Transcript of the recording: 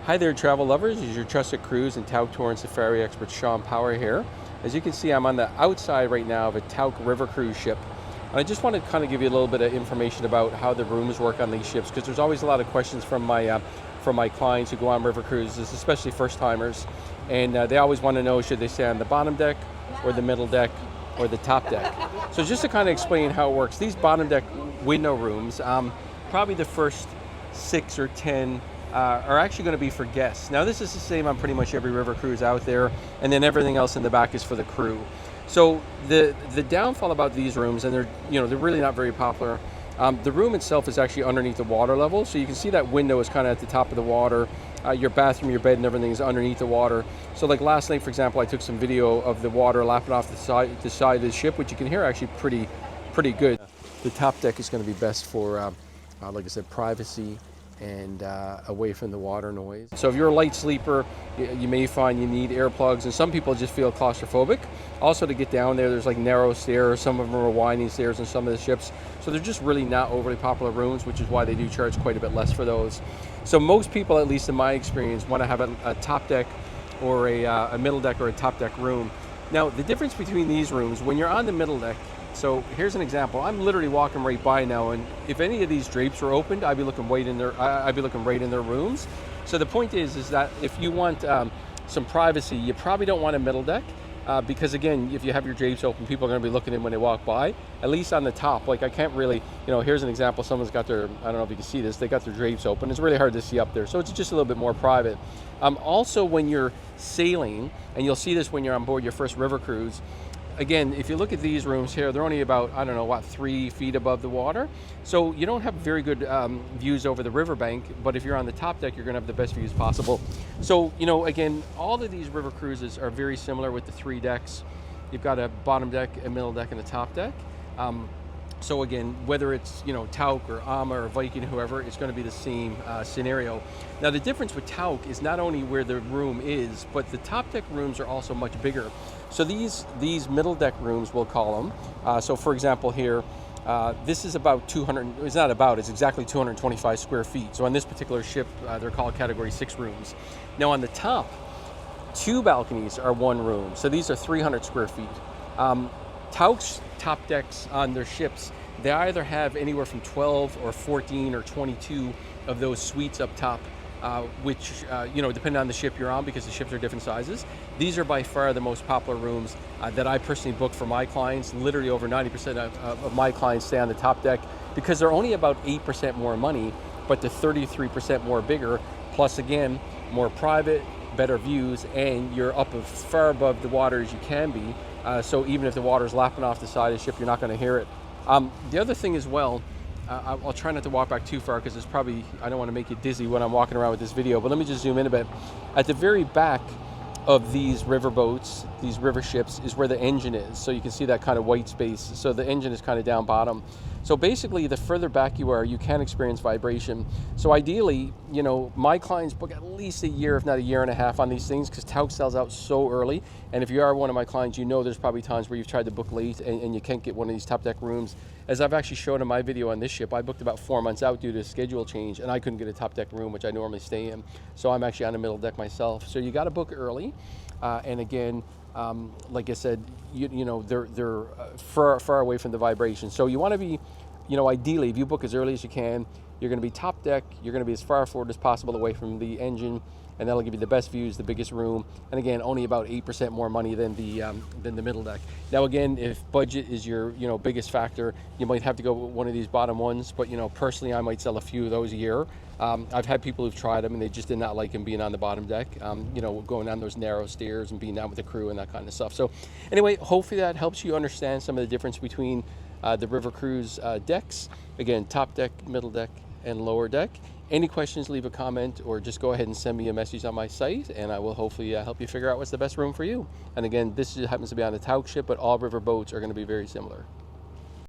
Hi there, travel lovers. This is your trusted cruise and Tauck tour and safari expert, Shawn Power here. As you can see, I'm on the outside right now of a Tauck river cruise ship. And I just want to kind of give you a little bit of information about how the rooms work on these ships, because there's always a lot of questions from my clients who go on river cruises, especially first timers. And they always want to know, should they stay on the bottom deck or the middle deck or the top deck? So just to kind of explain how it works, these bottom deck window rooms, probably the first 6 or 10 are actually going to be for guests. Now this is the same on pretty much every river cruise out there, and then everything else in the back is for the crew. So the downfall about these rooms, and they're really not very popular. The room itself is actually underneath the water level, so you can see that window is kind of at the top of the water. Your bathroom, your bed, and everything is underneath the water. So like last night, for example, I took some video of the water lapping off the side of the ship, which you can hear actually pretty good. The top deck is going to be best for, like I said, privacy and away from the water noise. So if you're a light sleeper, you may find you need earplugs, and some people just feel claustrophobic. Also, to get down there, there's like narrow stairs, some of them are winding stairs in some of the ships, so they're just really not overly popular rooms, which is why they do charge quite a bit less for those. So most people, at least in my experience, want to have a top deck or a middle deck or a top deck room. Now the difference between these rooms, when you're on the middle deck, so here's an example. I'm literally walking right by now, and if any of these drapes were opened, I'd be looking right in their rooms. So the point is that if you want some privacy, you probably don't want a middle deck, because again, if you have your drapes open, people are going to be looking in when they walk by. At least on the top, like I can't really, here's an example. Someone's got their, I don't know if you can see this, they got their drapes open. It's really hard to see up there, so it's just a little bit more private. Also, when you're sailing, and you'll see this when you're on board your first river cruise. Again, if you look at these rooms here, they're only about, 3 feet above the water. So you don't have very good views over the riverbank, but if you're on the top deck, you're gonna have the best views possible. So, again, all of these river cruises are very similar with the 3 decks. You've got a bottom deck, a middle deck, and a top deck. So again, whether it's, Tauck or Ama or Viking, whoever, it's gonna be the same scenario. Now the difference with Tauck is not only where the room is, but the top deck rooms are also much bigger. So these middle deck rooms, we'll call them. So for example here, this is about 200, it's exactly 225 square feet. So on this particular ship, they're called category 6 rooms. Now on the top, 2 balconies are 1 room. So these are 300 square feet. Tauck's top decks on their ships, they either have anywhere from 12 or 14 or 22 of those suites up top, which, depending on the ship you're on, because the ships are different sizes. These are by far the most popular rooms that I personally book for my clients. Literally over 90% of my clients stay on the top deck, because they're only about 8% more money, but they're 33% more bigger, plus again, more private, better views, and you're up as far above the water as you can be. So even if the water's lapping off the side of the ship, you're not going to hear it. The other thing as well, I'll try not to walk back too far, because it's probably, I don't want to make you dizzy when I'm walking around with this video, but let me just zoom in a bit. At the very back of these river boats, these river ships, is where the engine is. So you can see that kind of white space. So the engine is kind of down bottom. So basically, the further back you are, you can experience vibration. So ideally, my clients book at least a year, if not a year and a half on these things, because Tauck sells out so early. And if you are one of my clients, there's probably times where you've tried to book late and you can't get one of these top deck rooms. As I've actually shown in my video on this ship, I booked about 4 months out due to a schedule change, and I couldn't get a top deck room, which I normally stay in. So I'm actually on the middle deck myself. So you got to book early. And again, like I said, they're far away from the vibration. So you want to be, ideally, if you book as early as you can, you're going to be top deck. You're going to be as far forward as possible away from the engine, and that'll give you the best views, the biggest room, and again, only about 8% more money than the middle deck. Now again, if budget is your biggest factor, you might have to go with one of these bottom ones. But personally, I might sell a few of those a year. I've had people who've tried them and they just did not like them being on the bottom deck, going down those narrow stairs and being down with the crew and that kind of stuff. So anyway, hopefully that helps you understand some of the difference between the river cruise decks. Again, top deck, middle deck, and lower deck. Any questions, leave a comment, or just go ahead and send me a message on my site, and I will hopefully help you figure out what's the best room for you. And again, this happens to be on a Tauck ship, but all river boats are going to be very similar.